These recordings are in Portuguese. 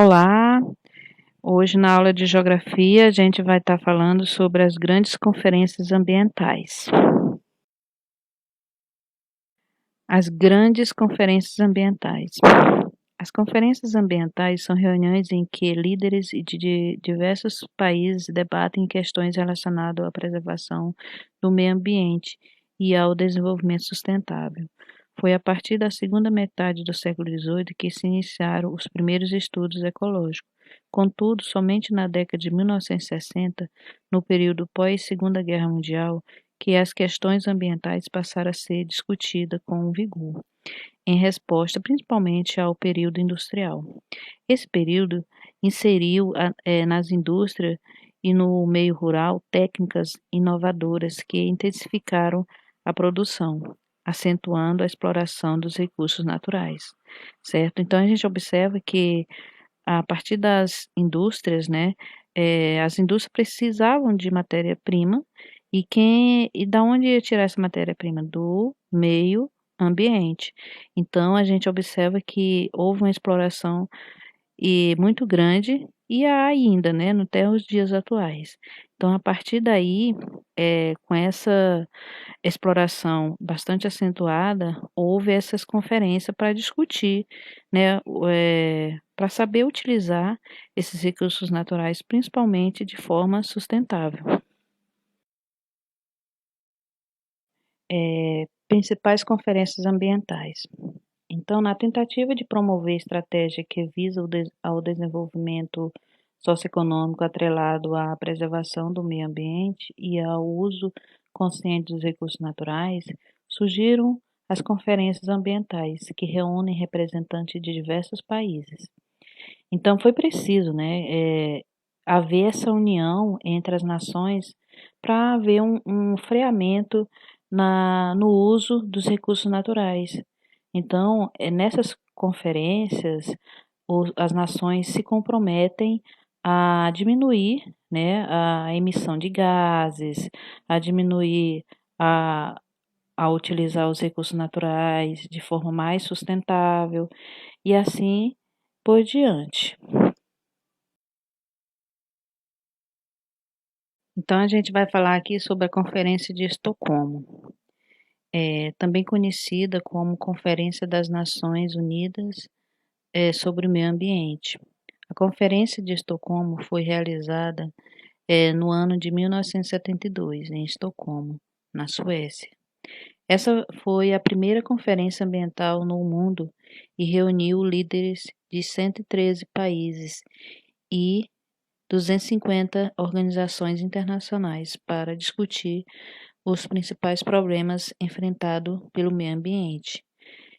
Olá, hoje na aula de Geografia a gente vai estar falando sobre as grandes conferências ambientais. As grandes conferências ambientais. As conferências ambientais são reuniões em que líderes de diversos países debatem questões relacionadas à preservação do meio ambiente e ao desenvolvimento sustentável. Foi a partir da segunda metade do século XVIII que se iniciaram os primeiros estudos ecológicos. Contudo, somente na década de 1960, no período pós-Segunda Guerra Mundial, que as questões ambientais passaram a ser discutidas com vigor, em resposta principalmente ao período industrial. Esse período inseriu nas indústrias e no meio rural técnicas inovadoras que intensificaram a produção, acentuando a exploração dos recursos naturais, certo? Então a gente observa que a partir das indústrias, né, as indústrias precisavam de matéria-prima e da onde ia tirar essa matéria-prima? Do meio ambiente. Então a gente observa que houve uma exploração muito grande e há ainda, né, até os dias atuais. Então a partir daí, com essa exploração bastante acentuada, houve essas conferências para discutir, né, para saber utilizar esses recursos naturais, principalmente de forma sustentável. Principais conferências ambientais. Então, na tentativa de promover estratégia que visa ao desenvolvimento socioeconômico atrelado à preservação do meio ambiente e ao uso consciente dos recursos naturais, surgiram as conferências ambientais, que reúnem representantes de diversos países. Então, foi preciso, né, haver essa união entre as nações para haver um freamento no uso dos recursos naturais. Então, nessas conferências, as nações se comprometem a diminuir, né, a emissão de gases, a diminuir a, a utilizar os recursos naturais de forma mais sustentável e assim por diante. Então, a gente vai falar aqui sobre a Conferência de Estocolmo, também conhecida como Conferência das Nações Unidas sobre o Meio Ambiente. A Conferência de Estocolmo foi realizada no ano de 1972, em Estocolmo, na Suécia. Essa foi a primeira conferência ambiental no mundo e reuniu líderes de 113 países e 250 organizações internacionais para discutir os principais problemas enfrentados pelo meio ambiente.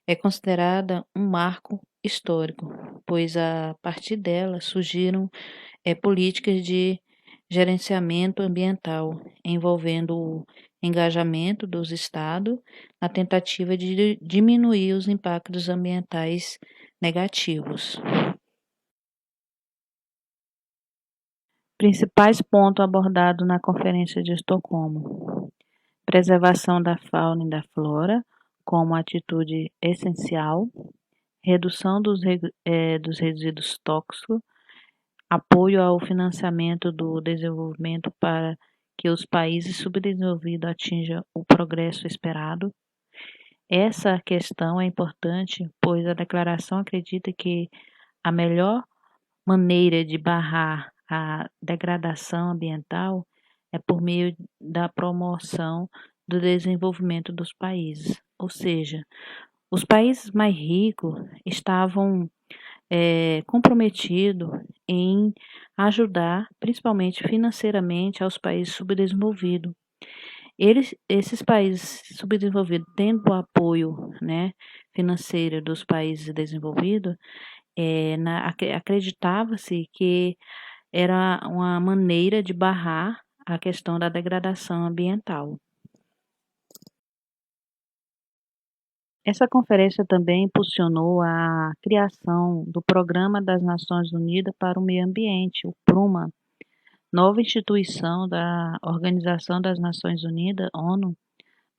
É considerada um marco histórico, pois a partir dela surgiram políticas de gerenciamento ambiental, envolvendo o engajamento dos estados na tentativa de diminuir os impactos ambientais negativos. Principais pontos abordados na Conferência de Estocolmo: preservação da fauna e da flora como atitude essencial, redução dos resíduos tóxicos, apoio ao financiamento do desenvolvimento para que os países subdesenvolvidos atinjam o progresso esperado. Essa questão é importante, pois a declaração acredita que a melhor maneira de barrar a degradação ambiental é por meio da promoção do desenvolvimento dos países. Ou seja, os países mais ricos estavam comprometidos em ajudar, principalmente financeiramente, aos países subdesenvolvidos. Esses países subdesenvolvidos, tendo o apoio, né, financeiro dos países desenvolvidos, acreditava-se que era uma maneira de barrar a questão da degradação ambiental. Essa conferência também impulsionou a criação do Programa das Nações Unidas para o Meio Ambiente, o PRUMA, nova instituição da Organização das Nações Unidas, ONU,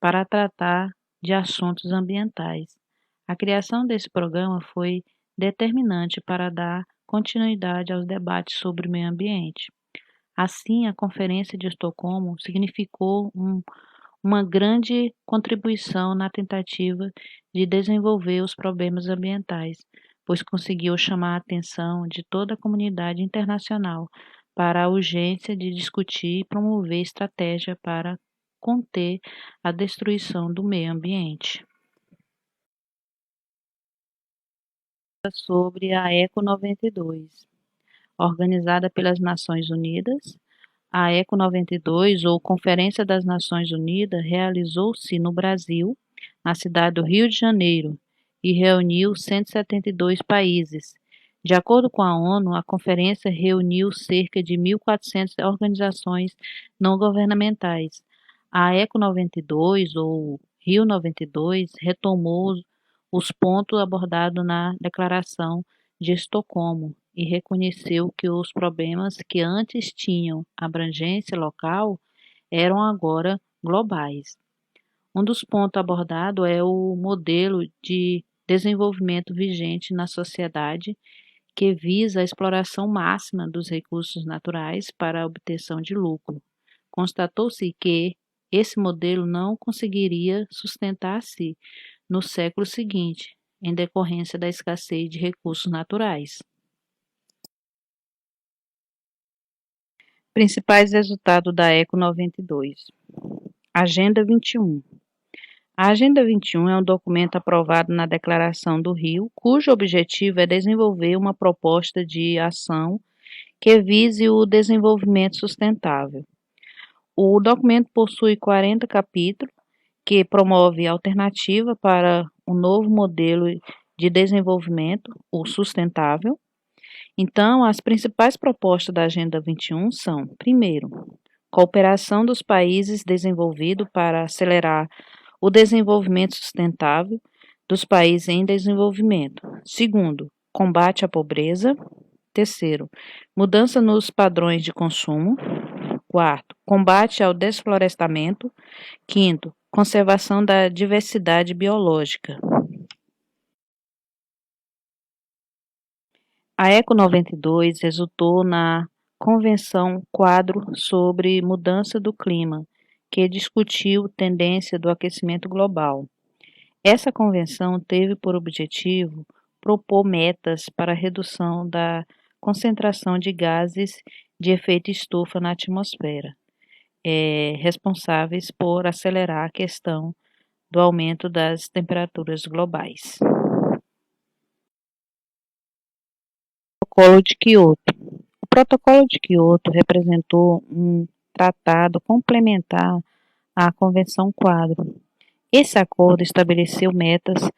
para tratar de assuntos ambientais. A criação desse programa foi determinante para dar continuidade aos debates sobre o meio ambiente. Assim, a Conferência de Estocolmo significou uma grande contribuição na tentativa de desenvolver os problemas ambientais, pois conseguiu chamar a atenção de toda a comunidade internacional para a urgência de discutir e promover estratégia para conter a destruição do meio ambiente. Sobre a ECO 92, organizada pelas Nações Unidas. A ECO 92, ou Conferência das Nações Unidas, realizou-se no Brasil, na cidade do Rio de Janeiro, e reuniu 172 países. De acordo com a ONU, a conferência reuniu cerca de 1.400 organizações não governamentais. A ECO 92, ou Rio 92, retomou os pontos abordados na Declaração de Estocolmo e reconheceu que os problemas que antes tinham abrangência local eram agora globais. Um dos pontos abordados é o modelo de desenvolvimento vigente na sociedade, que visa a exploração máxima dos recursos naturais para a obtenção de lucro. Constatou-se que esse modelo não conseguiria sustentar-se no século seguinte, em decorrência da escassez de recursos naturais. Principais resultados da ECO 92. Agenda 21. A Agenda 21 é um documento aprovado na Declaração do Rio, cujo objetivo é desenvolver uma proposta de ação que vise o desenvolvimento sustentável. O documento possui 40 capítulos, que promove alternativa para um novo modelo de desenvolvimento, o sustentável. Então, as principais propostas da Agenda 21 são: primeiro, cooperação dos países desenvolvidos para acelerar o desenvolvimento sustentável dos países em desenvolvimento. Segundo, combate à pobreza. Terceiro, mudança nos padrões de consumo. Quarto, combate ao desflorestamento. Quinto, conservação da diversidade biológica. A ECO 92 resultou na Convenção Quadro sobre Mudança do Clima, que discutiu tendência do aquecimento global. Essa convenção teve por objetivo propor metas para a redução da concentração de gases de efeito estufa na atmosfera, responsáveis por acelerar a questão do aumento das temperaturas globais. Protocolo de Quioto. O Protocolo de Quioto representou um tratado complementar à Convenção Quadro. Esse acordo estabeleceu metas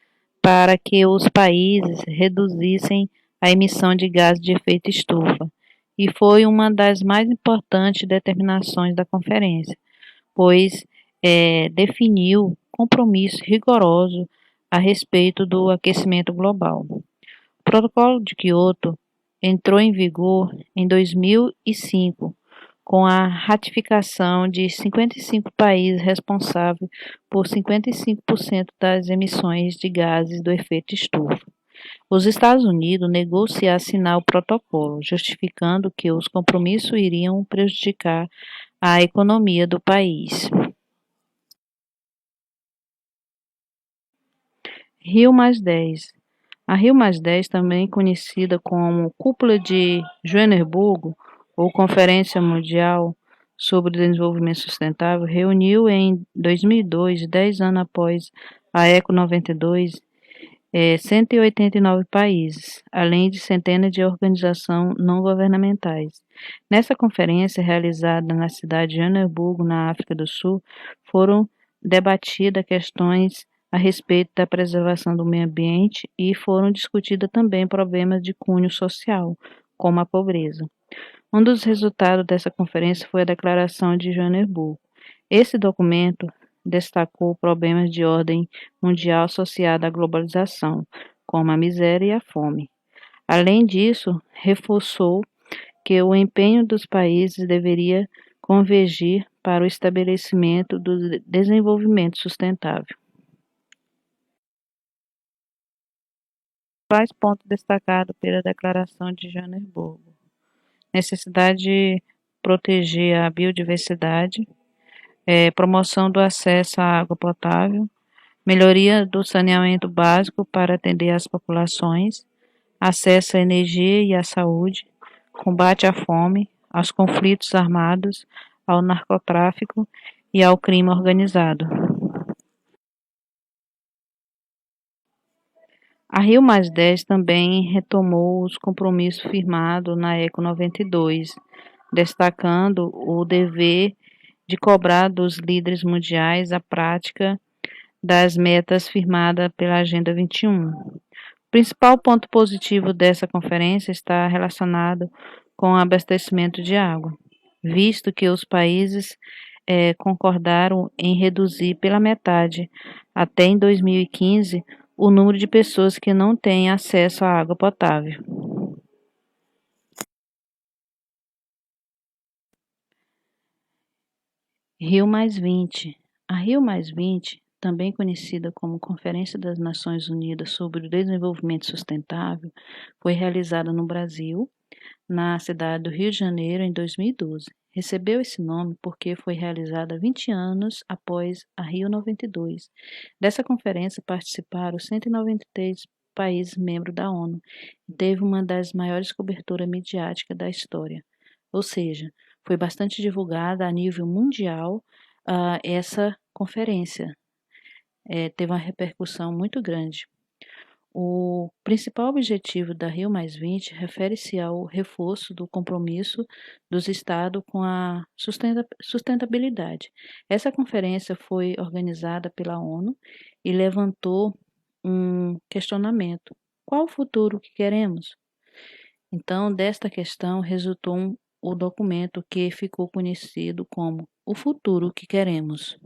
para que os países reduzissem a emissão de gases de efeito estufa e foi uma das mais importantes determinações da conferência, pois definiu compromisso rigoroso a respeito do aquecimento global. O Protocolo de Quioto entrou em vigor em 2005, com a ratificação de 55 países responsáveis por 55% das emissões de gases do efeito estufa. Os Estados Unidos negou-se a assinar o protocolo, justificando que os compromissos iriam prejudicar a economia do país. Rio+10. A Rio+10, também conhecida como Cúpula de Joanesburgo, ou Conferência Mundial sobre Desenvolvimento Sustentável, reuniu em 2002, 10 anos após a ECO 92, 189 países, além de centenas de organizações não governamentais. Nessa conferência, realizada na cidade de Joanesburgo, na África do Sul, foram debatidas questões a respeito da preservação do meio ambiente e foram discutidos também problemas de cunho social, como a pobreza. Um dos resultados dessa conferência foi a Declaração de Joanesburgo. Esse documento destacou problemas de ordem mundial associados à globalização, como a miséria e a fome. Além disso, reforçou que o empenho dos países deveria convergir para o estabelecimento do desenvolvimento sustentável. Principais pontos destacados pela Declaração de Joanesburgo: necessidade de proteger a biodiversidade, promoção do acesso à água potável, melhoria do saneamento básico para atender as populações, acesso à energia e à saúde, combate à fome, aos conflitos armados, ao narcotráfico e ao crime organizado. A Rio+10 também retomou os compromissos firmados na ECO 92, destacando o dever de cobrar dos líderes mundiais a prática das metas firmadas pela Agenda 21. O principal ponto positivo dessa conferência está relacionado com o abastecimento de água, visto que os países concordaram em reduzir pela metade, até em 2015, o número de pessoas que não têm acesso à água potável. Rio+20. A Rio+20, também conhecida como Conferência das Nações Unidas sobre o Desenvolvimento Sustentável, foi realizada no Brasil, na cidade do Rio de Janeiro, em 2012. Recebeu esse nome porque foi realizada 20 anos após a Rio 92. Dessa conferência participaram 193 países membros da ONU e teve uma das maiores coberturas midiáticas da história. Ou seja, foi bastante divulgada a nível mundial essa conferência. Teve uma repercussão muito grande. O principal objetivo da Rio+20 refere-se ao reforço do compromisso dos Estados com a sustentabilidade. Essa conferência foi organizada pela ONU e levantou um questionamento: qual o futuro que queremos? Então, desta questão resultou o documento que ficou conhecido como O Futuro que Queremos.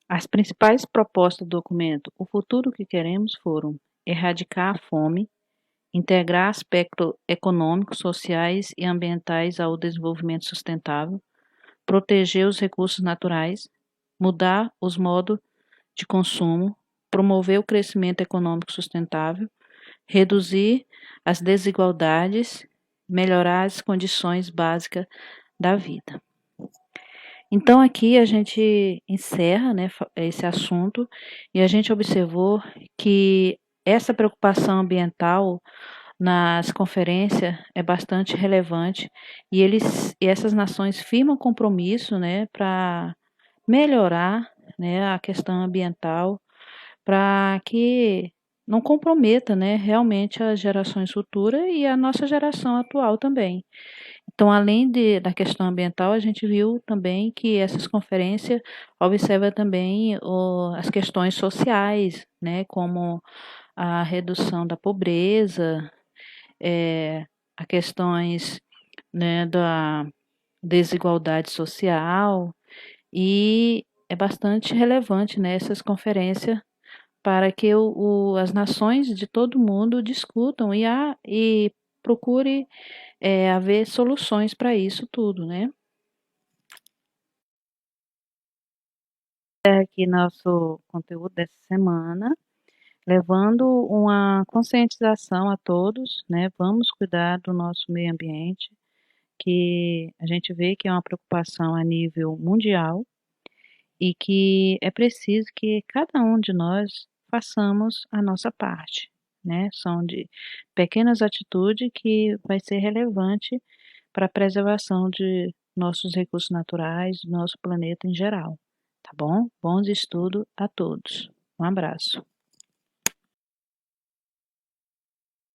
As principais propostas do documento O Futuro que Queremos foram erradicar a fome, integrar aspectos econômicos, sociais e ambientais ao desenvolvimento sustentável, proteger os recursos naturais, mudar os modos de consumo, promover o crescimento econômico sustentável, reduzir as desigualdades, melhorar as condições básicas da vida. Então, aqui a gente encerra, né, esse assunto e a gente observou que essa preocupação ambiental nas conferências é bastante relevante e essas nações firmam compromisso, né, para melhorar, né, a questão ambiental, para que não comprometa, né, realmente as gerações futuras e a nossa geração atual também. Então, além da questão ambiental, a gente viu também que essas conferências observam também as questões sociais, né, como a redução da pobreza, as questões, né, da desigualdade social, e é bastante relevante, né, essas conferências para que as nações de todo mundo discutam e procure haver soluções para isso tudo, né? Aqui nosso conteúdo dessa semana, levando uma conscientização a todos, né? Vamos cuidar do nosso meio ambiente, que a gente vê que é uma preocupação a nível mundial e que é preciso que cada um de nós façamos a nossa parte, né? São de pequenas atitudes que vai ser relevante para a preservação de nossos recursos naturais, do nosso planeta em geral, tá bom? Bons estudos a todos. Um abraço.